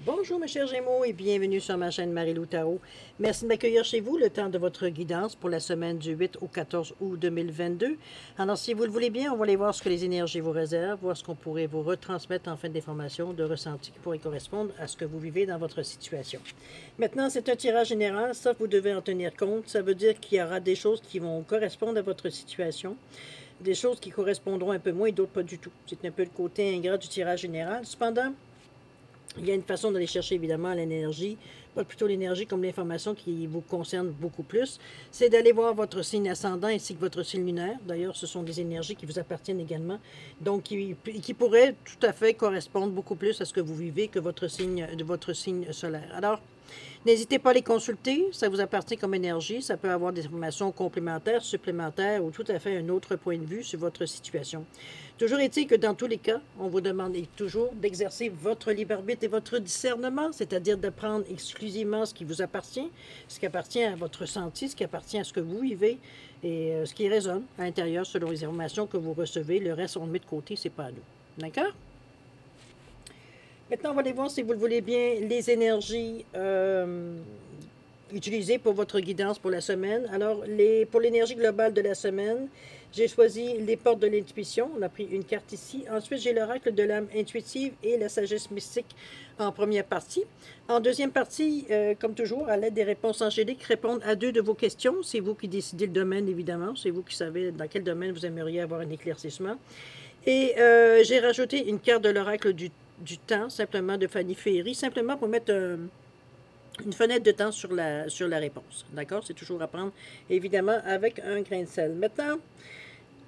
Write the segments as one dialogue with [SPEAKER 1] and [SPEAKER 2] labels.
[SPEAKER 1] Bonjour mes chers Gémeaux et bienvenue sur ma chaîne Marie-Lou Tarot. Merci de m'accueillir chez vous le temps de votre guidance pour la semaine du 8 au 14 août 2022. Alors si vous le voulez bien, on va aller voir ce que les énergies vous réservent, voir ce qu'on pourrait vous retransmettre en fin d'information, de ressenti qui pourrait correspondre à ce que vous vivez dans votre situation. Maintenant, c'est un tirage général, ça vous devez en tenir compte. Ça veut dire qu'il y aura des choses qui vont correspondre à votre situation, des choses qui correspondront un peu moins et d'autres pas du tout. C'est un peu le côté ingrat du tirage général. Cependant, il y a une façon d'aller chercher évidemment l'énergie, pas plutôt l'énergie comme l'information qui vous concerne beaucoup plus, c'est d'aller voir votre signe ascendant ainsi que votre signe lunaire. D'ailleurs, ce sont des énergies qui vous appartiennent également, donc qui pourraient tout à fait correspondre beaucoup plus à ce que vous vivez que votre signe solaire. Alors, n'hésitez pas à les consulter, ça vous appartient comme énergie, ça peut avoir des informations complémentaires, supplémentaires ou tout à fait un autre point de vue sur votre situation. Toujours est-il que dans tous les cas, on vous demande toujours d'exercer votre libre arbitre et votre discernement, c'est-à-dire de prendre exclusivement ce qui vous appartient, ce qui appartient à votre ressenti, ce qui appartient à ce que vous vivez et ce qui résonne à l'intérieur selon les informations que vous recevez. Le reste, on le met de côté, c'est pas à nous. D'accord? Maintenant, on va aller voir, si vous le voulez bien, les énergies utilisées pour votre guidance pour la semaine. Alors, pour l'énergie globale de la semaine, j'ai choisi les portes de l'intuition. On a pris une carte ici. Ensuite, j'ai l'oracle de l'âme intuitive et la sagesse mystique en première partie. En deuxième partie, comme toujours, à l'aide des réponses angéliques, répondre à 2 de vos questions. C'est vous qui décidez le domaine, évidemment. C'est vous qui savez dans quel domaine vous aimeriez avoir un éclaircissement. Et j'ai rajouté une carte de l'oracle du temps, simplement de Fanny Ferry, simplement pour mettre une fenêtre de temps sur la réponse. D'accord? C'est toujours à prendre, évidemment, avec un grain de sel. Maintenant,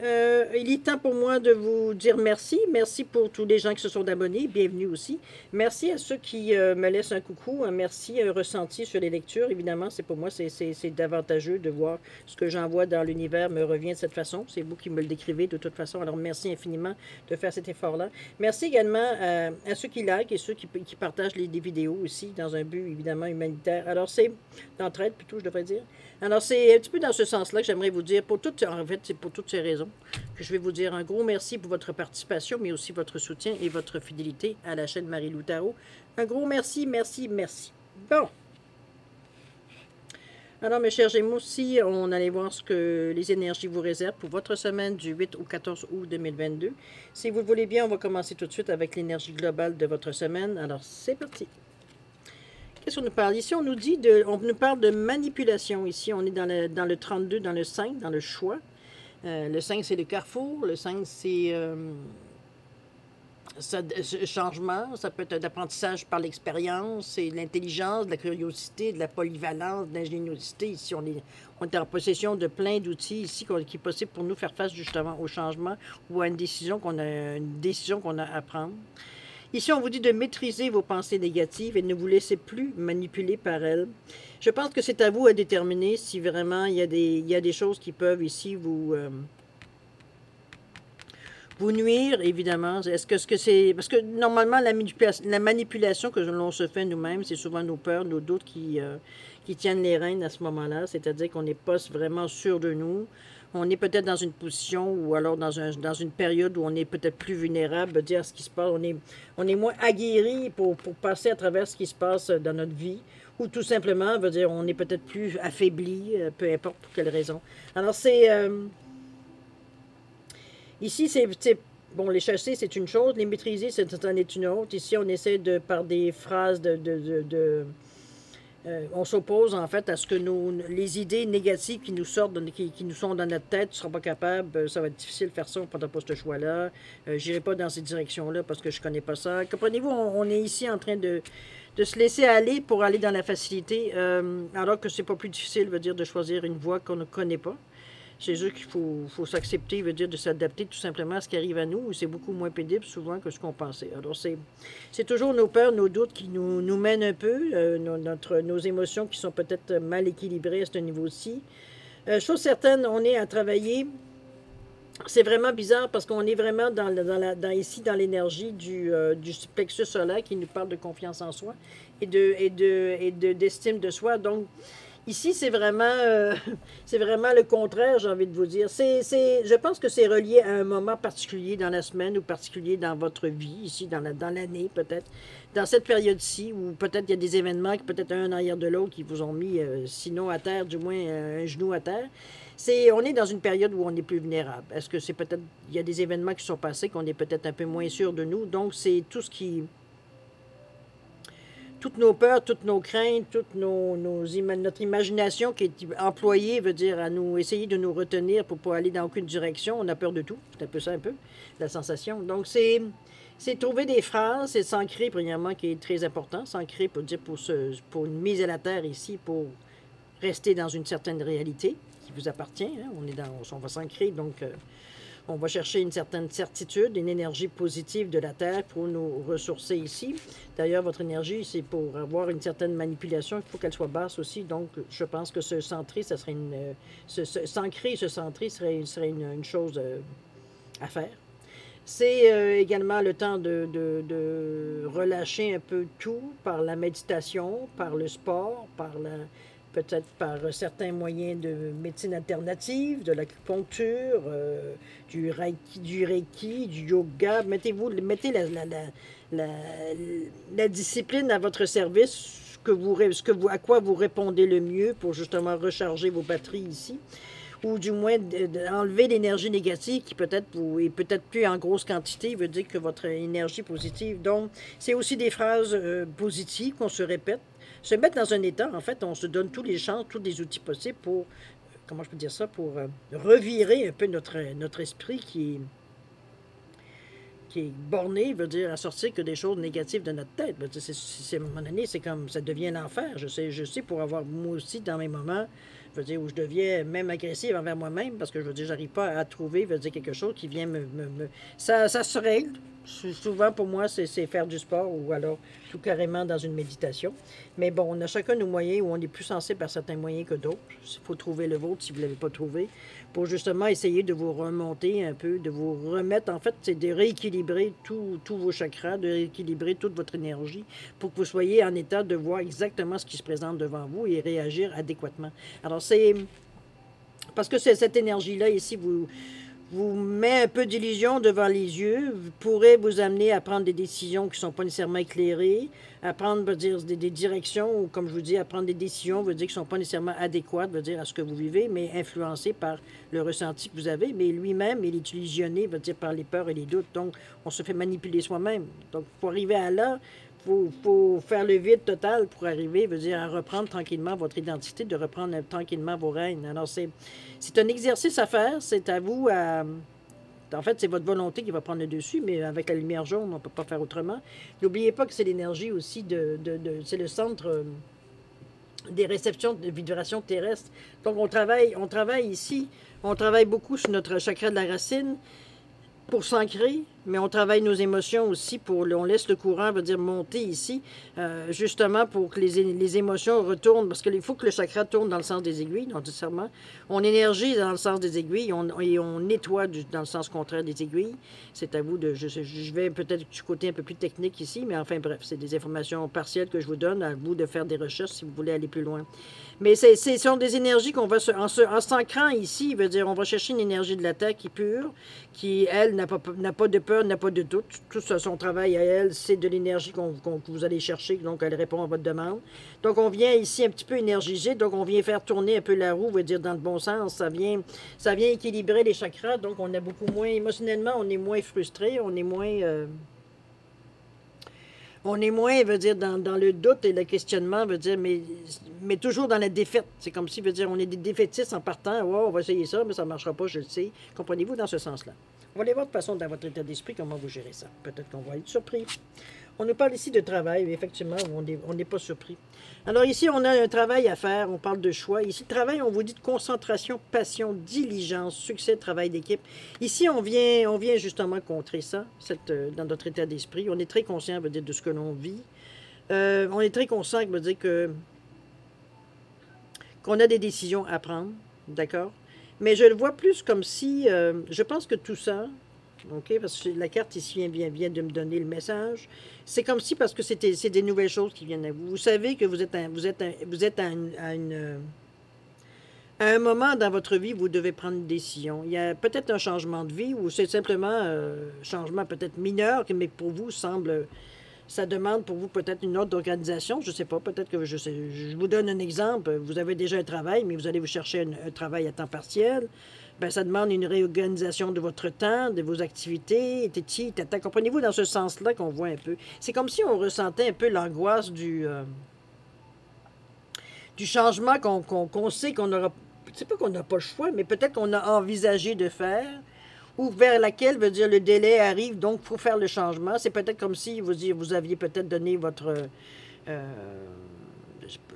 [SPEAKER 1] il est temps pour moi de vous dire merci. Merci pour tous les gens qui se sont abonnés. Bienvenue aussi. Merci à ceux qui me laissent un coucou, un merci, un ressenti sur les lectures. Évidemment, c'est pour moi, c'est avantageux de voir ce que j'envoie dans l'univers me revient de cette façon. C'est vous qui me le décrivez de toute façon. Alors, merci infiniment de faire cet effort-là. Merci également à ceux qui like et ceux qui partagent les vidéos aussi dans un but, évidemment, humanitaire. Alors, c'est d'entraide, plutôt, je devrais dire. Alors, c'est un petit peu dans ce sens-là que j'aimerais vous dire, en fait, c'est pour toutes ces raisons que je vais vous dire un gros merci pour votre participation, mais aussi votre soutien et votre fidélité à la chaîne Marie-Lou Tarot. Un gros merci, merci, merci. Bon. Alors, mes chers Gémeaux, si on allait voir ce que les énergies vous réservent pour votre semaine du 8 au 14 août 2022. Si vous le voulez bien, on va commencer tout de suite avec l'énergie globale de votre semaine. Alors, c'est parti. Qu'est-ce qu'on nous parle? Ici, on nous parle de manipulation. Ici, on est dans le 32, dans le 5, dans le choix. Le 5, c'est le carrefour. Le 5, c'est changement. Ça peut être un apprentissage par l'expérience, c'est de l'intelligence, de la curiosité, de la polyvalence, de l'ingéniosité. Ici, on est en possession de plein d'outils ici qui est possible pour nous faire face justement au changement ou à une décision qu'on a à prendre. Ici, on vous dit de maîtriser vos pensées négatives et ne vous laissez plus manipuler par elles. Je pense que c'est à vous à déterminer si vraiment il y a des choses qui peuvent ici vous nuire, évidemment. Est-ce que c'est... Parce que normalement, la manipulation que l'on se fait nous-mêmes, c'est souvent nos peurs, nos doutes qui tiennent les rênes à ce moment-là. C'est-à-dire qu'on n'est pas vraiment sûr de nous. On est peut-être dans une position ou alors dans une période où on est peut-être plus vulnérable, dire ce qui se passe. On est moins aguerri pour passer à travers ce qui se passe dans notre vie. Ou tout simplement, veut dire, on est peut-être plus affaibli, peu importe pour quelle raison. Alors, c'est... ici, c'est... Bon, les chasser, c'est une chose. Les maîtriser, c'en est une autre. Ici, on essaie par des phrases on s'oppose en fait à ce que les idées négatives qui nous sortent, qui nous sont dans notre tête, tu ne seras pas capable, ça va être difficile de faire ça, on ne prendra pas ce choix-là, je n'irai pas dans cette direction-là parce que je ne connais pas ça. Comprenez-vous, on est ici en train de se laisser aller pour aller dans la facilité, alors que c'est pas plus difficile, veut dire, de choisir une voie qu'on ne connaît pas. C'est sûr qu'il faut s'accepter, veut dire de s'adapter tout simplement à ce qui arrive à nous. C'est beaucoup moins pénible souvent que ce qu'on pensait. Alors c'est toujours nos peurs, nos doutes qui nous mènent un peu, nos émotions qui sont peut-être mal équilibrées à ce niveau-ci. Chose certaine, on est à travailler. C'est vraiment bizarre parce qu'on est vraiment ici dans l'énergie du plexus solaire qui nous parle de confiance en soi et d'estime de soi. Donc, Ici, c'est vraiment le contraire, j'ai envie de vous dire. Je pense que c'est relié à un moment particulier dans la semaine ou particulier dans votre vie, ici, dans l'année peut-être. Dans cette période-ci, où peut-être il y a des événements, peut-être un en arrière de l'autre, qui vous ont mis, sinon à terre, du moins un genou à terre. On est dans une période où on est plus vulnérable. Est-ce que c'est peut-être, il y a des événements qui sont passés, qu'on est peut-être un peu moins sûr de nous. Donc, c'est tout ce qui toutes nos peurs, toutes nos craintes, notre imagination qui est employée, veut dire, à nous essayer de nous retenir pour ne pas aller dans aucune direction. On a peur de tout. C'est un peu ça, un peu, la sensation. Donc, c'est trouver des phrases, c'est s'ancrer, premièrement, qui est très important. S'ancrer, pour dire, pour une mise à la terre ici, pour rester dans une certaine réalité qui vous appartient. Hein. On va s'ancrer, donc... on va chercher une certaine certitude, une énergie positive de la Terre pour nous ressourcer ici. D'ailleurs, votre énergie, c'est pour avoir une certaine manipulation, il faut qu'elle soit basse aussi. Donc, je pense que se centrer, ça serait s'ancrer et se centrer serait une chose à faire. C'est également le temps de relâcher un peu tout par la méditation, par le sport, peut-être par certains moyens de médecine alternative, de l'acupuncture, du reiki, du yoga. Mettez la discipline à votre service, à quoi vous répondez le mieux pour justement recharger vos batteries ici, ou du moins enlever l'énergie négative qui peut-être est peut-être plus en grosse quantité, veut dire que votre énergie positive. Donc, c'est aussi des phrases positives qu'on se répète. Se mettre dans un état, en fait, on se donne tous les chances, tous les outils possibles pour, comment je peux dire ça, pour revirer un peu notre esprit qui est borné, veut dire, à sortir que des choses négatives de notre tête. À un moment donné, c'est comme, ça devient l'enfer. Je sais, pour avoir, moi aussi, dans mes moments, je veux dire, où je deviens même agressive envers moi-même, parce que, je veux dire, j'arrive pas à trouver, veut dire, quelque chose qui vient Ça se règle. Souvent, pour moi, c'est faire du sport ou alors tout carrément dans une méditation. Mais bon, on a chacun nos moyens où on est plus sensible à certains moyens que d'autres. Il faut trouver le vôtre si vous ne l'avez pas trouvé, pour justement essayer de vous remonter un peu, de vous remettre, en fait, c'est de rééquilibrer tous vos chakras, de rééquilibrer toute votre énergie pour que vous soyez en état de voir exactement ce qui se présente devant vous et réagir adéquatement. Alors, c'est parce que cette énergie-là, ici, vous met un peu d'illusion devant les yeux, pourrait vous amener à prendre des décisions qui ne sont pas nécessairement éclairées, à prendre, veut dire, des directions, ou comme je vous dis, à prendre des décisions, veut dire, qui ne sont pas nécessairement adéquates, veut dire, à ce que vous vivez, mais influencées par le ressenti que vous avez. Mais lui-même, il est illusionné, veut dire, par les peurs et les doutes. Donc, on se fait manipuler soi-même. Donc, pour arriver à là, faut faire le vide total pour arriver, veut dire, à reprendre tranquillement votre identité, de reprendre tranquillement vos rênes. Alors, c'est un exercice à faire, c'est à vous en fait, c'est votre volonté qui va prendre le dessus, mais avec la lumière jaune, on ne peut pas faire autrement. N'oubliez pas que c'est l'énergie aussi c'est le centre des réceptions de vibrations terrestres. Donc, on travaille ici, on travaille beaucoup sur notre chakra de la racine, pour s'ancrer, mais on travaille nos émotions aussi, on laisse le courant, veut dire monter ici, justement pour que les émotions retournent, parce qu'il faut que le chakra tourne dans le sens des aiguilles, non nécessairement. On énergise dans le sens des aiguilles, et on nettoie dans le sens contraire des aiguilles. C'est à vous je vais peut-être du côté un peu plus technique ici, mais enfin bref, c'est des informations partielles que je vous donne, à vous de faire des recherches si vous voulez aller plus loin. Mais ce sont des énergies qu'on va, en s'ancrant ici, veut dire, on va chercher une énergie de la Terre qui est pure, qui, elle, n'a pas de peur, n'a pas de doute. Tout ça, son travail à elle, c'est de l'énergie que vous allez chercher, donc elle répond à votre demande. Donc, on vient ici un petit peu énergiser, donc on vient faire tourner un peu la roue, veut dire, dans le bon sens. Ça vient équilibrer les chakras, donc on est beaucoup moins, émotionnellement, on est moins frustré, on est moins, veut dire, dans le doute et le questionnement, veut dire, mais toujours dans la défaite. C'est comme si, veut dire, on est des défaitistes en partant. Oh, on va essayer ça, mais ça ne marchera pas, je le sais. Comprenez-vous dans ce sens-là? On va aller voir de façon dans votre état d'esprit comment vous gérez ça. Peut-être qu'on va être surpris. On nous parle ici de travail, mais effectivement, on n'est pas surpris. Alors ici, on a un travail à faire, on parle de choix. Ici, travail, on vous dit de concentration, passion, diligence, succès, travail d'équipe. Ici, on vient justement contrer ça, dans notre état d'esprit. On est très conscient, veut dire, de ce que l'on vit. On est très conscient, veut dire qu'on a des décisions à prendre, d'accord? Mais je le vois plus comme si, je pense que tout ça, OK, parce que la carte ici vient de me donner le message. C'est comme si, parce que c'est des nouvelles choses qui viennent à vous. Vous savez que vous êtes à une À un moment dans votre vie, vous devez prendre une décision. Il y a peut-être un changement de vie ou c'est simplement un changement peut-être mineur, mais pour vous semble, ça demande pour vous peut-être une autre organisation. Je ne sais pas, peut-être que je vous donne un exemple. Vous avez déjà un travail, mais vous allez vous chercher un travail à temps partiel. Ben, ça demande une réorganisation de votre temps, de vos activités, titi, tata. Comprenez-vous dans ce sens-là qu'on voit un peu. C'est comme si on ressentait un peu l'angoisse du changement qu'on sait qu'on aura. C'est pas qu'on n'a pas le choix, mais peut-être qu'on a envisagé de faire, ou vers laquelle, veut dire, le délai arrive, donc il faut faire le changement. C'est peut-être comme si vous aviez peut-être donné votre,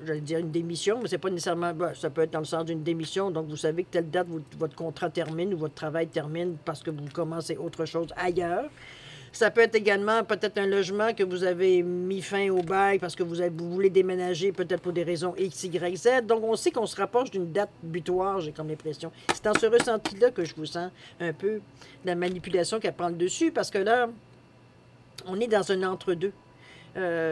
[SPEAKER 1] j'allais dire une démission, mais c'est pas nécessairement, ben, ça peut être dans le sens d'une démission, donc vous savez que telle date, votre contrat termine ou votre travail termine parce que vous commencez autre chose ailleurs. Ça peut être également peut-être un logement que vous avez mis fin au bail parce que vous voulez déménager peut-être pour des raisons X, Y, Z. Donc, on sait qu'on se rapproche d'une date butoir, j'ai comme l'impression. C'est dans ce ressenti-là que je vous sens un peu la manipulation qui prend le dessus parce que là, on est dans un entre-deux.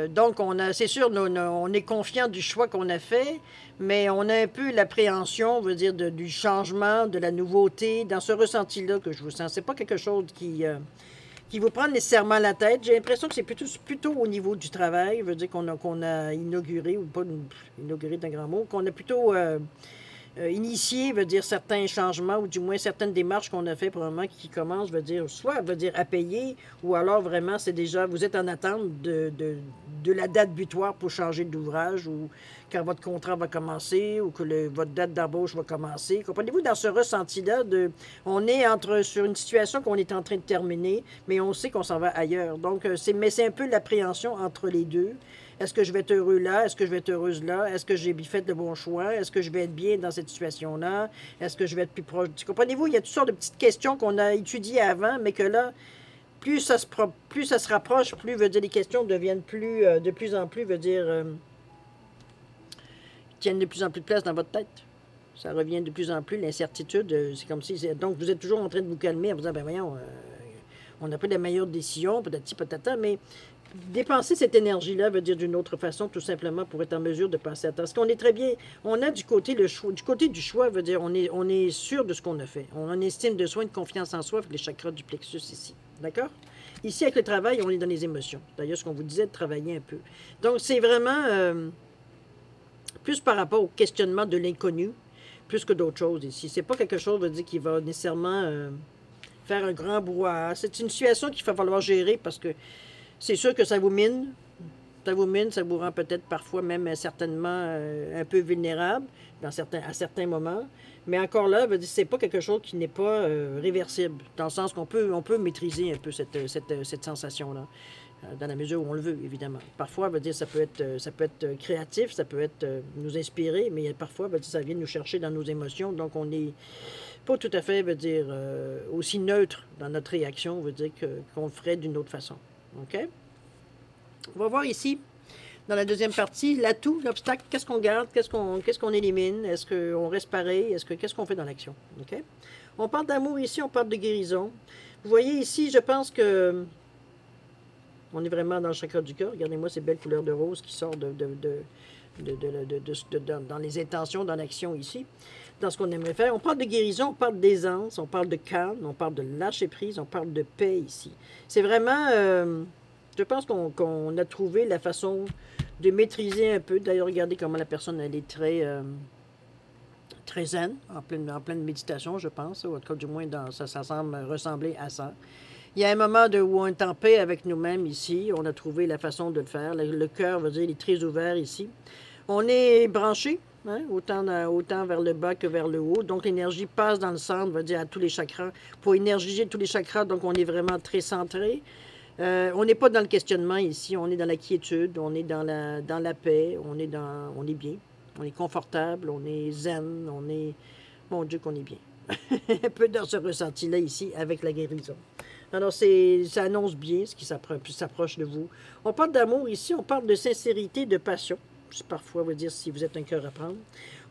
[SPEAKER 1] Donc, c'est sûr, on est confiant du choix qu'on a fait, mais on a un peu l'appréhension, on veut dire, du changement, de la nouveauté, dans ce ressenti-là que je vous sens. C'est pas quelque chose qui vous prend nécessairement la tête. J'ai l'impression que c'est plutôt au niveau du travail, veut dire qu'on a inauguré, ou pas inauguré d'un grand mot, qu'on a plutôt initié, veut dire certains changements, ou du moins certaines démarches qu'on a fait probablement qui commencent, veut dire, soit veut dire à payer, ou alors vraiment c'est déjà, vous êtes en attente de la date butoir pour changer d'ouvrage, ou quand votre contrat va commencer, ou que votre date d'embauche va commencer. Comprenez-vous, dans ce ressenti-là, on est sur une situation qu'on est en train de terminer, mais on sait qu'on s'en va ailleurs. Donc, mais c'est un peu l'appréhension entre les deux. Est-ce que je vais être heureux là? Est-ce que je vais être heureuse là? Est-ce que j'ai fait le bon choix? Est-ce que je vais être bien dans cette situation-là? Est-ce que je vais être plus proche? Comprenez-vous, il y a toutes sortes de petites questions qu'on a étudiées avant, mais que là, plus ça se rapproche, plus veut dire les questions deviennent de plus en plus, veut dire, tiennent de plus en plus de place dans votre tête. Ça revient de plus en plus, l'incertitude. C'est comme si... Donc, vous êtes toujours en train de vous calmer en vous disant, ben voyons, on n'a pas la meilleure décision, peut-être patata, mais dépenser cette énergie-là veut dire d'une autre façon, tout simplement, pour être en mesure de passer à temps. Parce qu'on est très bien, on a du côté du choix, veut dire, on est sûr de ce qu'on a fait. On a une estime de soi, une confiance en soi avec les chakras du plexus ici. D'accord? Ici, avec le travail, on est dans les émotions. D'ailleurs, ce qu'on vous disait, de travailler un peu. Donc, c'est vraiment plus par rapport au questionnement de l'inconnu, plus que d'autres choses ici. C'est pas quelque chose, veut dire, qui va nécessairement faire un grand brouhaha. C'est une situation qu'il va falloir gérer parce que c'est sûr que ça vous mine. Ça vous mine, ça vous rend peut-être parfois même certainement un peu vulnérable à certains moments. Mais encore là, c'est pas quelque chose qui n'est pas réversible, dans le sens qu'on peut maîtriser un peu cette sensation-là, dans la mesure où on le veut, évidemment. Parfois, ça peut être créatif, ça peut être nous inspirer, mais parfois, ça vient nous chercher dans nos émotions, donc on n'est pas tout à fait, aussi neutre dans notre réaction, qu'on le ferait d'une autre façon. OK? On va voir ici, dans la deuxième partie, l'atout, l'obstacle, qu'est-ce qu'on garde, qu'est-ce qu'on élimine, est-ce qu'on reste pareil, qu'est-ce qu'on fait dans l'action. OK? On parle d'amour ici, on parle de guérison. Vous voyez ici, je pense que on est vraiment dans le chakra du cœur. Regardez-moi ces belles couleurs de rose qui sortent dans les intentions, dans l'action ici, dans ce qu'on aimerait faire. On parle de guérison, on parle d'aisance, on parle de calme, on parle de lâcher prise, on parle de paix ici. C'est vraiment... je pense qu'on a trouvé la façon de maîtriser un peu. D'ailleurs, regardez comment la personne, elle est très zen, en pleine méditation, je pense. Ou en tout cas, du moins, ça semble ressembler à ça. Il y a un moment où on est en paix avec nous-mêmes ici. On a trouvé la façon de le faire. Le cœur, il est très ouvert ici. On est branché, hein, autant vers le bas que vers le haut. Donc, l'énergie passe dans le centre, à tous les chakras. Pour énergiser tous les chakras, donc on est vraiment très centré. On n'est pas dans le questionnement ici, on est dans la quiétude, on est dans la paix, on est bien, on est confortable, on est zen, mon Dieu qu'on est bien. Un peu dans ce ressenti-là ici avec la guérison. Alors, ça annonce bien ce qui s'approche de vous. On parle d'amour ici, on parle de sincérité, de passion. parfois, on va dire, si vous êtes un cœur à prendre.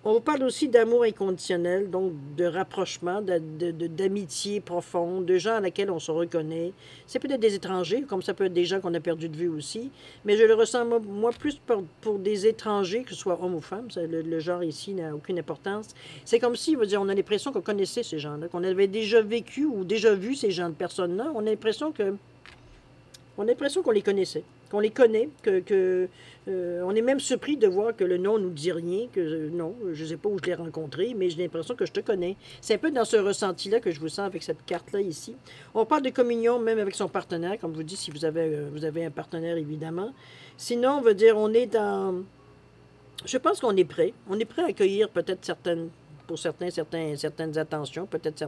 [SPEAKER 1] On vous parle aussi d'amour inconditionnel, donc de rapprochement, d'amitié profonde, de gens à laquelle on se reconnaît. C'est peut-être des étrangers, comme ça peut être des gens qu'on a perdu de vue aussi, mais je le ressens, moi plus pour des étrangers, que ce soit hommes ou femmes, le genre ici n'a aucune importance. C'est comme si, on a l'impression qu'on connaissait ces gens-là, qu'on avait déjà vécu ou déjà vu ces gens de personnes-là. On a l'impression qu'on les connaissait, qu'on les connaît, on est même surpris de voir que le nom ne nous dit rien, que non, je ne sais pas où je l'ai rencontré, mais j'ai l'impression que je te connais. C'est un peu dans ce ressenti-là que je vous sens avec cette carte-là ici. On parle de communion même avec son partenaire, comme je vous dis, si vous avez un partenaire, évidemment. Sinon, on veut dire, on est dans... Je pense qu'on est prêt. On est prêt à accueillir peut-être certaines attentions, peut-être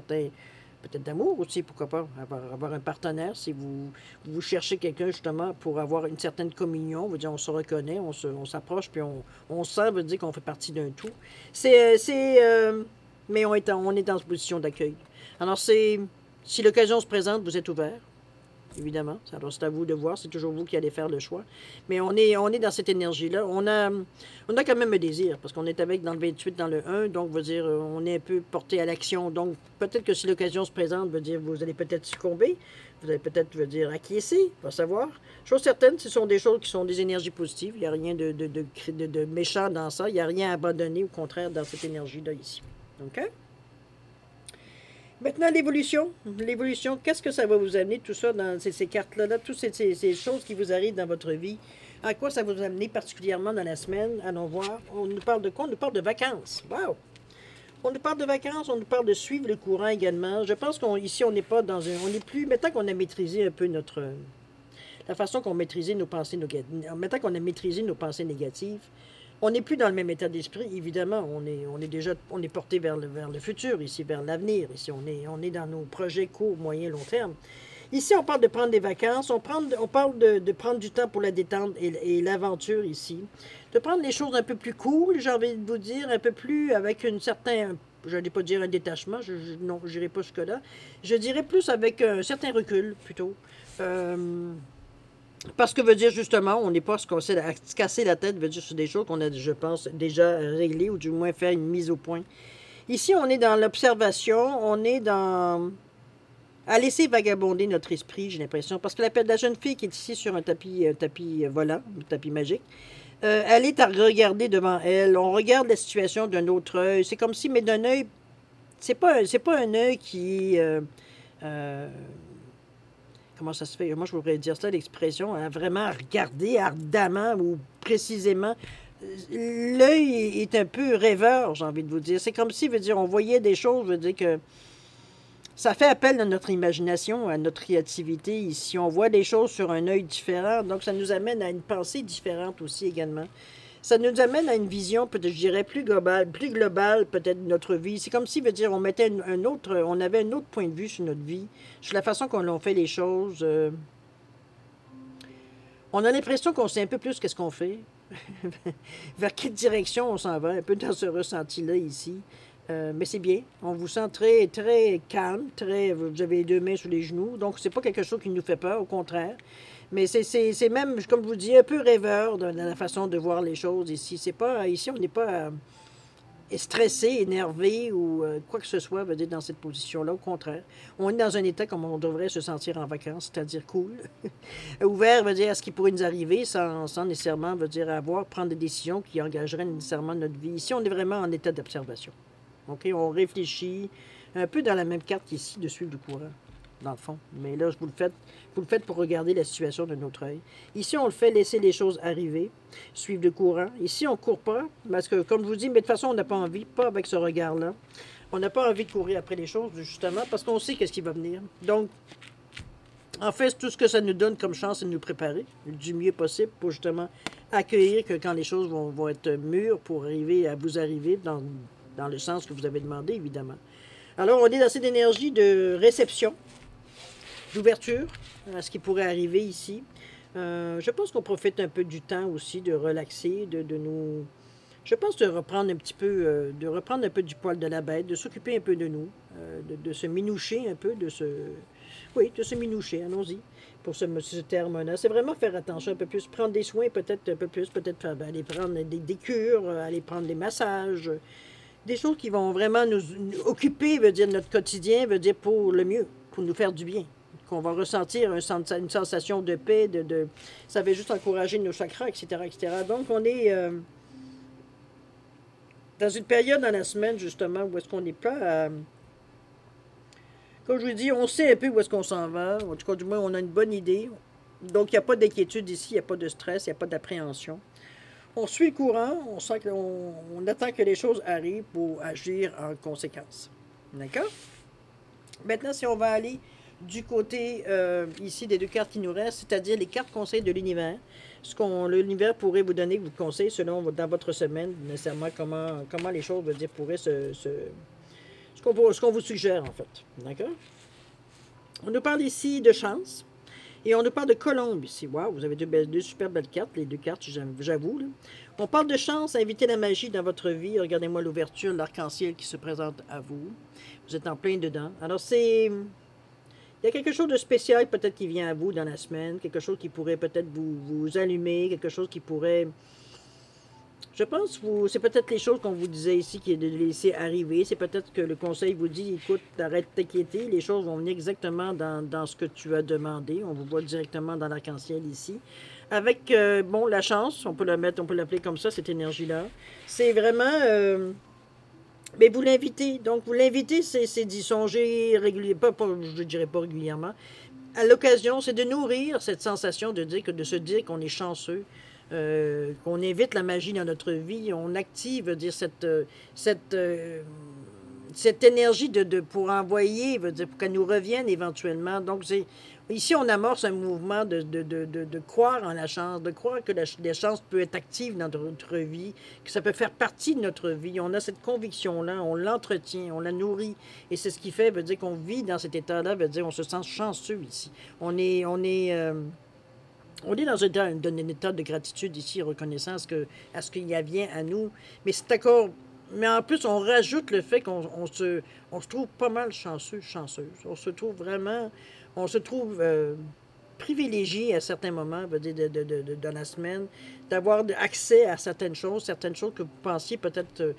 [SPEAKER 1] d'amour aussi, pourquoi pas, avoir un partenaire, si vous cherchez quelqu'un justement pour avoir une certaine communion, veut dire on se reconnaît, on s'approche, puis on sent, veut dire qu'on fait partie d'un tout. Mais on est dans une position d'accueil. Alors si l'occasion se présente, vous êtes ouvert, évidemment. Alors c'est à vous de voir, c'est toujours vous qui allez faire le choix. Mais on est dans cette énergie-là. On a quand même un désir, parce qu'on est avec dans le 28, dans le 1, donc veut dire on est un peu porté à l'action. Donc peut-être que si l'occasion se présente, veut dire vous allez peut-être succomber, vous allez peut-être, veut dire, acquiescer, on va savoir. Chose certaine, ce sont des choses qui sont des énergies positives. Il n'y a rien de méchant dans ça. Il n'y a rien à abandonner, au contraire, dans cette énergie-là ici. OK? Maintenant, l'évolution. L'évolution, qu'est-ce que ça va vous amener, tout ça, dans ces cartes-là, toutes ces choses qui vous arrivent dans votre vie? À quoi ça va vous amener particulièrement dans la semaine? Allons voir. On nous parle de quoi? On nous parle de vacances. Wow! On nous parle de vacances, on nous parle de suivre le courant également. Je pense qu'ici, on n'est pas dans un... On n'est plus... Maintenant qu'on a maîtrisé un peu la façon qu'on maîtrisait nos pensées négatives. Maintenant qu'on a maîtrisé nos pensées négatives, on n'est plus dans le même état d'esprit, évidemment. On est porté vers le futur, ici, vers l'avenir. Ici, on est dans nos projets court, moyen, long terme. Ici, on parle de prendre des vacances, on parle de prendre du temps pour la détente et l'aventure ici. De prendre les choses un peu plus cool, j'ai envie de vous dire, un peu plus avec une certaine... Je n'allais pas dire un détachement, non, je n'irai pas jusque-là. Je dirais plus avec un certain recul, plutôt. Parce que veut dire justement, on n'est pas à se casser la tête, veut dire sur des choses qu'on a, je pense, déjà réglées ou du moins faire une mise au point. Ici, on est dans l'observation, on est dans... à laisser vagabonder notre esprit, j'ai l'impression. Parce que la jeune fille qui est ici sur un tapis volant, un tapis magique, elle est à regarder devant elle. On regarde la situation d'un autre œil. C'est comme si, mais d'un œil... C'est pas un œil qui... comment ça se fait? Moi, je voudrais dire ça, l'expression, hein, vraiment regarder ardemment ou précisément. L'œil est un peu rêveur, j'ai envie de vous dire. C'est comme si, veut dire, on voyait des choses, veut dire que ça fait appel à notre imagination, à notre créativité. Ici, on voit des choses sur un œil différent, donc ça nous amène à une pensée différente aussi également. Ça nous amène à une vision, peut-être, je dirais, plus globale peut-être, de notre vie. C'est comme si, veut dire, on mettait on avait un autre point de vue sur notre vie, sur la façon qu'on fait les choses. On a l'impression qu'on sait un peu plus qu'est-ce qu'on fait, vers quelle direction on s'en va, un peu dans ce ressenti-là ici. Mais c'est bien. On vous sent très, très calme, vous avez les deux mains sur les genoux, donc c'est pas quelque chose qui nous fait peur, au contraire. Mais c'est même, comme je vous dis, un peu rêveur dans la façon de voir les choses ici. Ici, on n'est pas stressé, énervé ou quoi que ce soit, veut dire, dans cette position-là. Au contraire, on est dans un état comme on devrait se sentir en vacances, c'est-à-dire cool. Ouvert, veut dire, à ce qui pourrait nous arriver sans nécessairement, veut dire, prendre des décisions qui engageraient nécessairement notre vie. Ici, on est vraiment en état d'observation. OK? On réfléchit un peu dans la même carte qu'ici, de suivre le courant, dans le fond. Mais là, vous le faites pour regarder la situation de notre œil. Ici, on le fait laisser les choses arriver, suivre le courant. Ici, on ne court pas, parce que, comme je vous dis, mais de toute façon, on n'a pas envie, pas avec ce regard-là. On n'a pas envie de courir après les choses, justement, parce qu'on sait qu'est-ce qui va venir. Donc, en fait, tout ce que ça nous donne comme chance, c'est de nous préparer du mieux possible pour, justement, accueillir que quand les choses vont être mûres pour vous arriver dans le sens que vous avez demandé, évidemment. Alors, on est dans cette énergie de réception, d'ouverture à ce qui pourrait arriver ici. Je pense qu'on profite un peu du temps aussi de relaxer, de nous... Je pense de reprendre un petit peu, du poil de la bête, de s'occuper un peu de nous, de se minoucher un peu, de se minoucher, allons-y. pour ce terme-là. C'est vraiment faire attention un peu plus, prendre des soins peut-être un peu plus, peut-être aller prendre des cures, aller prendre des massages, des choses qui vont vraiment nous occuper, veut dire notre quotidien, veut dire pour le mieux, pour nous faire du bien. Qu'on va ressentir une sensation de paix, ça va juste encourager nos chakras, etc., etc. Donc, on est dans une période dans la semaine, justement, où est-ce qu'on n'est pas comme je vous dis, on sait un peu où est-ce qu'on s'en va. En tout cas, du moins, on a une bonne idée. Donc, il n'y a pas d'inquiétude ici, il n'y a pas de stress, il n'y a pas d'appréhension. On suit le courant, on attend que les choses arrivent pour agir en conséquence. D'accord? Maintenant, si on va aller du côté ici des deux cartes qui nous restent, c'est-à-dire les cartes conseils de l'univers, ce que l'univers pourrait vous donner, vous conseiller selon dans votre semaine, nécessairement comment les choses veut dire, pourraient ce qu'on vous suggère en fait. D'accord? On nous parle ici de chance. Et on nous parle de colombe ici. Wow, vous avez deux super belles cartes, les deux cartes, j'avoue. On parle de chance, inviter la magie dans votre vie. Regardez-moi l'ouverture, l'arc-en-ciel qui se présente à vous. Vous êtes en plein dedans. Alors, il y a quelque chose de spécial peut-être qui vient à vous dans la semaine. Quelque chose qui pourrait peut-être vous allumer. Quelque chose qui pourrait... Je pense que c'est peut-être les choses qu'on vous disait ici qui est de laisser arriver. C'est peut-être que le conseil vous dit, écoute, arrête de t'inquiéter. Les choses vont venir exactement dans ce que tu as demandé. On vous voit directement dans l'arc-en-ciel ici. Avec, bon, la chance, on peut l'appeler comme ça, cette énergie-là. C'est vraiment... mais vous l'invitez. Donc, vous l'invitez, c'est d'y songer régulièrement, je dirais pas régulièrement. À l'occasion, c'est de nourrir cette sensation de se dire qu'on est chanceux. Qu'on invite la magie dans notre vie, on active dire, cette énergie pour envoyer, dire, pour qu'elle nous revienne éventuellement. Donc, ici, on amorce un mouvement de croire en la chance, de croire que la chance peut être active dans notre vie, que ça peut faire partie de notre vie. On a cette conviction-là, on l'entretient, on la nourrit. Et c'est ce qui fait, veut dire qu'on vit dans cet état-là, veut dire on se sent chanceux ici. On est dans un état de gratitude ici, reconnaissant à ce qu'il y a vient à nous. Mais c'est d'accord. Mais en plus, on rajoute le fait qu'on se trouve pas mal chanceuse. On se trouve vraiment, privilégié à certains moments dans la semaine, d'avoir accès à certaines choses que vous pensiez peut-être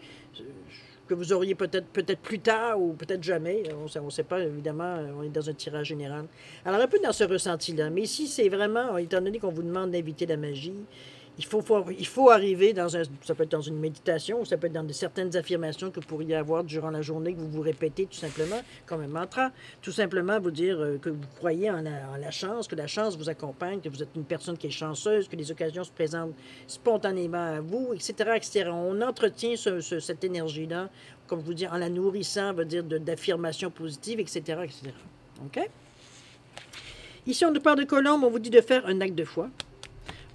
[SPEAKER 1] que vous auriez peut-être plus tard ou peut-être jamais. On ne sait pas, évidemment, on est dans un tirage général. Alors, un peu dans ce ressenti-là. Mais ici, c'est vraiment, étant donné qu'on vous demande d'inviter la magie, il faut arriver ça peut être dans une méditation, ou ça peut être dans certaines affirmations que vous pourriez avoir durant la journée, que vous vous répétez tout simplement, comme un mantra. Tout simplement vous dire que vous croyez en la chance, que la chance vous accompagne, que vous êtes une personne qui est chanceuse, que les occasions se présentent spontanément à vous, etc., etc. On entretient cette énergie-là, comme je vous dis, en la nourrissant, veut dire d'affirmations positives, etc., etc. OK? Ici, on nous parle de colombe, on vous dit de faire un acte de foi.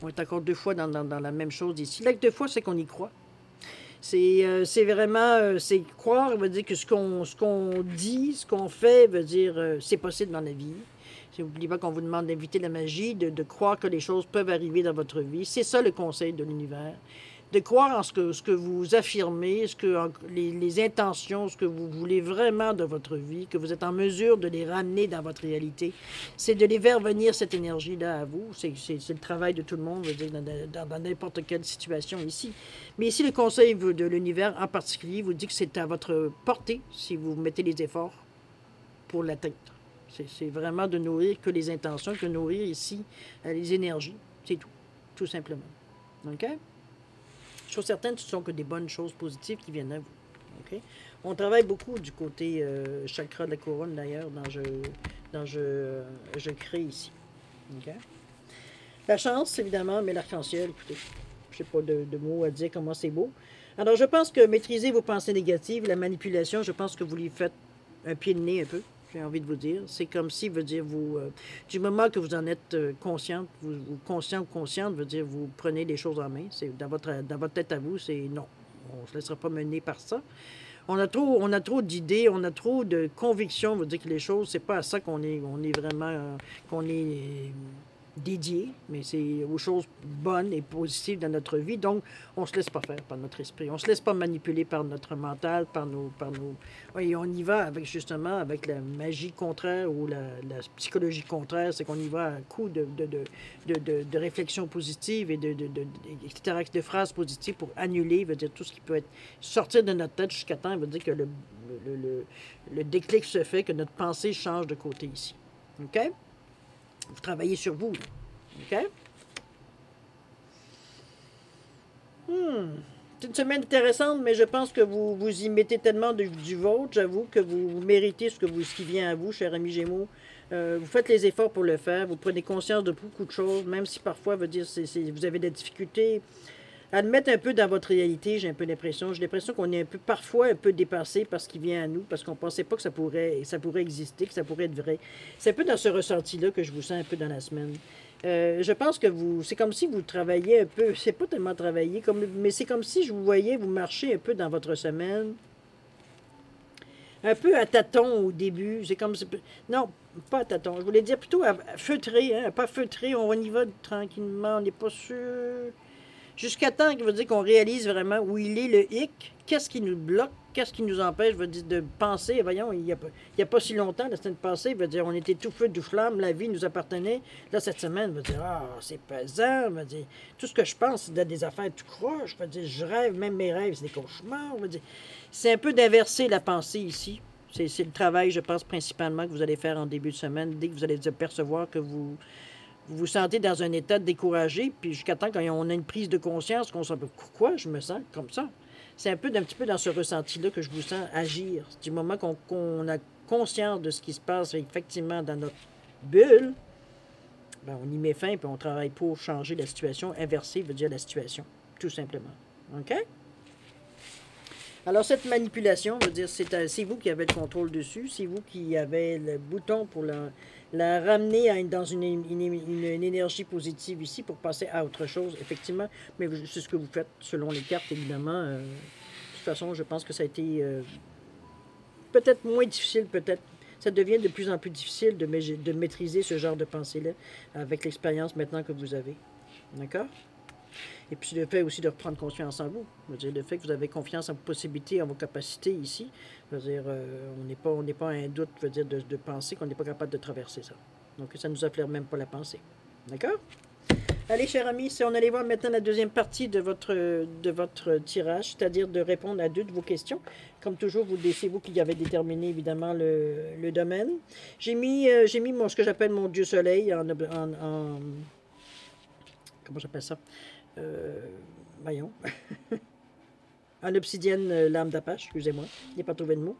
[SPEAKER 1] On est encore deux fois dans la même chose ici. L'acte de foi, c'est qu'on y croit. C'est vraiment, c'est croire, veut dire que ce qu'on dit, ce qu'on fait, veut dire c'est possible dans la vie. N'oubliez pas qu'on vous demande d'inviter la magie, de croire que les choses peuvent arriver dans votre vie. C'est ça le conseil de l'univers. De croire en ce que vous affirmez, les intentions, ce que vous voulez vraiment de votre vie, que vous êtes en mesure de les ramener dans votre réalité. C'est de les faire venir cette énergie-là à vous. C'est le travail de tout le monde, je veux dire, dans n'importe quelle situation ici. Mais ici, le conseil de l'univers en particulier vous dit que c'est à votre portée si vous mettez les efforts pour l'atteindre. C'est vraiment de nourrir que les intentions, que nourrir ici les énergies. C'est tout simplement. OK? Chose certaine, ce ne sont que des bonnes choses positives qui viennent à vous. Okay? On travaille beaucoup du côté chakra de la couronne, d'ailleurs, dans je crée ici. Okay? La chance, évidemment, mais l'arc-en-ciel, écoutez, je n'ai pas de mots à dire comment c'est beau. Alors, je pense que maîtriser vos pensées négatives, la manipulation, je pense que vous lui faites un pied de nez un peu. J'ai envie de vous dire. C'est comme si, veut dire, du moment que vous en êtes consciente, conscient ou consciente, veut dire, vous prenez les choses en main. C'est dans votre tête à vous, c'est non. On ne se laissera pas mener par ça. On a trop d'idées, on a trop de convictions, veut dire que les choses, c'est pas à ça qu'on est vraiment, qu'on est dédié, mais c'est aux choses bonnes et positives dans notre vie. Donc, on ne se laisse pas faire par notre esprit. On ne se laisse pas manipuler par notre mental, Oui, on y va avec justement avec la magie contraire ou la psychologie contraire, c'est qu'on y va à coup de réflexions positives et etc., avec de phrases positives pour annuler, veut dire tout ce qui peut être sortir de notre tête jusqu'à temps, veut dire que le déclic se fait, que notre pensée change de côté ici. OK? Vous travaillez sur vous. OK? C'est une semaine intéressante, mais je pense que vous y mettez tellement du vôtre. J'avoue que vous méritez ce qui vient à vous, cher ami Gémeaux. Vous faites les efforts pour le faire. Vous prenez conscience de beaucoup de choses, même si parfois, vous avez des difficultés à le mettre un peu dans votre réalité, j'ai un peu l'impression. J'ai l'impression qu'on est parfois un peu dépassé par ce qui vient à nous, parce qu'on ne pensait pas que ça pourrait exister, que ça pourrait être vrai. C'est un peu dans ce ressenti-là que je vous sens un peu dans la semaine. Je pense que c'est comme si vous travailliez un peu, c'est pas tellement travailler, mais c'est comme si je vous voyais vous marcher un peu dans votre semaine, un peu à tâtons au début. C'est comme non, pas à tâtons. Je voulais dire plutôt à feutrer, hein, pas feutrer. On y va tranquillement, on n'est pas sûr. Jusqu'à temps qu'il veut dire qu'on réalise vraiment où il est le hic, qu'est-ce qui nous bloque, qu'est-ce qui nous empêche veut dire, de penser. Voyons, il n'y a pas si longtemps, la semaine passée, veut dire, on était tout feu, tout flamme, la vie nous appartenait. Là, cette semaine, veut dire, ah, c'est pesant, veut dire, tout ce que je pense, c'est des affaires tout croche, veut dire, je rêve, même mes rêves, c'est des cauchemars, veut dire. C'est un peu d'inverser la pensée ici. C'est le travail, je pense, principalement que vous allez faire en début de semaine, dès que vous allez percevoir que vous vous sentez dans un état découragé, puis jusqu'à temps quand on a une prise de conscience, qu'on se dit « Pourquoi je me sens comme ça? » C'est un petit peu dans ce ressenti-là que je vous sens agir. Du moment qu'on a conscience de ce qui se passe effectivement dans notre bulle, ben on y met fin, puis on travaille pour changer la situation. Inverser veut dire la situation, tout simplement. OK? Alors, cette manipulation veut dire c'est vous qui avez le contrôle dessus, c'est vous qui avez le bouton pour la ramener dans une énergie positive ici pour passer à autre chose, effectivement. Mais c'est ce que vous faites selon les cartes, évidemment. De toute façon, je pense que ça a été peut-être moins difficile, peut-être. Ça devient de plus en plus difficile de maîtriser ce genre de pensée-là avec l'expérience maintenant que vous avez. D'accord? Et puis le fait aussi de reprendre confiance en vous. Je veux dire, le fait que vous avez confiance en vos possibilités, en vos capacités ici. Je veux dire, on n'est pas à un doute, je veux dire, de penser qu'on n'est pas capable de traverser ça. Donc ça ne nous affleure même pas la pensée. D'accord? Allez, chers amis, si on allait voir maintenant la deuxième partie de votre tirage, c'est-à-dire de répondre à deux de vos questions. Comme toujours, c'est vous qui avez déterminé, évidemment, le domaine. J'ai mis ce que j'appelle mon Dieu Soleil comment j'appelle ça? Voyons. En obsidienne, lame d'Apache, excusez-moi, je n'ai pas trouvé de mot.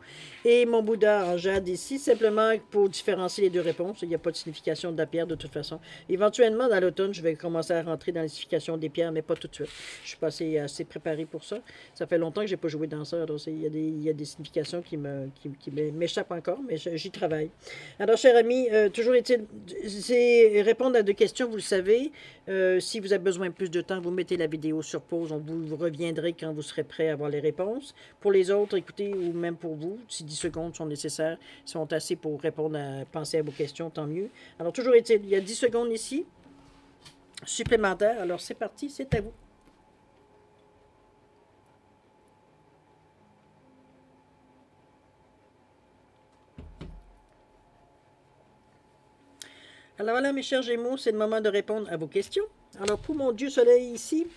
[SPEAKER 1] Et mon Bouddha en jade ici, simplement pour différencier les deux réponses. Il n'y a pas de signification de la pierre de toute façon. Éventuellement, dans l'automne, je vais commencer à rentrer dans la signification des pierres, mais pas tout de suite. Je suis pas assez préparé pour ça. Ça fait longtemps que je n'ai pas joué dans ça, alors il y a des significations qui m'échappent encore, mais j'y travaille. Alors, chers amis, toujours est-il, c'est répondre à deux questions, vous le savez. Si vous avez besoin de plus de temps, vous mettez la vidéo sur pause. Vous reviendrez quand vous serez prêt à avoir les réponses. Pour les autres, écoutez, ou même pour vous, si 10 secondes sont nécessaires, sont assez pour répondre penser à vos questions, tant mieux. Alors, toujours est-il, il y a 10 secondes ici, supplémentaires. Alors, c'est parti, c'est à vous. Alors voilà, mes chers Gémeaux, c'est le moment de répondre à vos questions. Alors, pour mon Dieu Soleil ici,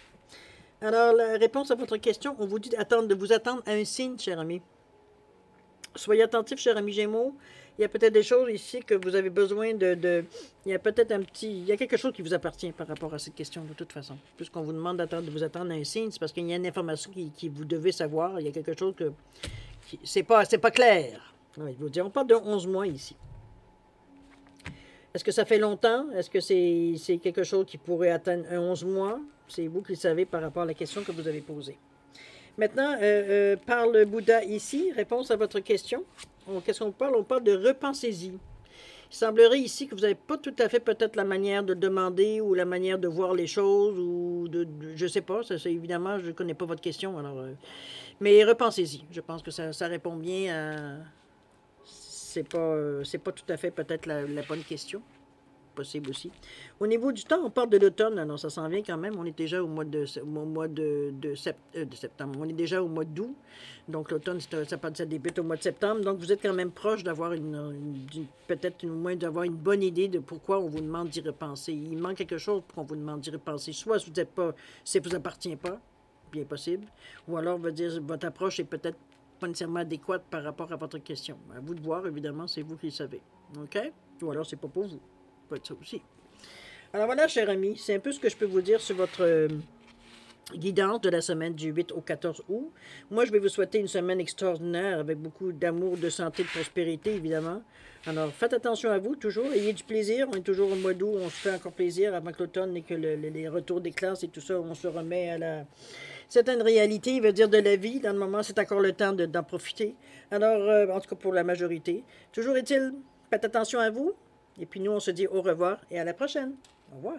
[SPEAKER 1] alors, la réponse à votre question, on vous dit de vous attendre à un signe, cher ami. Soyez attentifs, cher ami Gémeaux. Il y a peut-être des choses ici que vous avez besoin il y a peut-être il y a quelque chose qui vous appartient par rapport à cette question, de toute façon. Puisqu'on vous demande de vous attendre à un signe, c'est parce qu'il y a une information qui vous devez savoir. Il y a quelque chose c'est pas clair. Oui, on parle de 11 mois ici. Est-ce que ça fait longtemps? Est-ce que c'est quelque chose qui pourrait atteindre un 11 mois? C'est vous qui le savez par rapport à la question que vous avez posée. Maintenant, par le Bouddha ici, réponse à votre question. Qu'est-ce qu'on parle? On parle de repensez-y. Il semblerait ici que vous n'avez pas tout à fait peut-être la manière de demander ou la manière de voir les choses ou je ne sais pas. Évidemment, je ne connais pas votre question. Alors, mais repensez-y. Je pense que ça répond bien à... C'est pas tout à fait peut-être la bonne question. possible aussi. Au niveau du temps, on part de l'automne, alors ça s'en vient quand même. On est déjà au mois de septembre. On est déjà au mois d'août. Donc l'automne, ça débute au mois de septembre. Donc vous êtes quand même proche d'avoir peut-être au moins d'avoir une bonne idée de pourquoi on vous demande d'y repenser. Il manque quelque chose pour qu'on vous demande d'y repenser. Soit vous n'êtes pas, ça ne vous appartient pas, bien possible, ou alors veut dire votre approche est peut-être pas nécessairement adéquate par rapport à votre question. À vous de voir, évidemment, c'est vous qui le savez. OK? Ou alors c'est pas pour vous. Ça peut être ça aussi. Alors voilà, chers amis, c'est un peu ce que je peux vous dire sur votre guidance de la semaine du 8 au 14 août. Moi, je vais vous souhaiter une semaine extraordinaire avec beaucoup d'amour, de santé, de prospérité, évidemment. Alors, faites attention à vous, toujours. Ayez du plaisir. On est toujours au mois d'août. On se fait encore plaisir avant que l'automne et que les retours des classes et tout ça, on se remet à la certaine réalité, il veut dire de la vie. Dans le moment, c'est encore le temps d'en profiter. Alors, en tout cas pour la majorité. Toujours est-il, faites attention à vous. Et puis nous, on se dit au revoir et à la prochaine. Au revoir.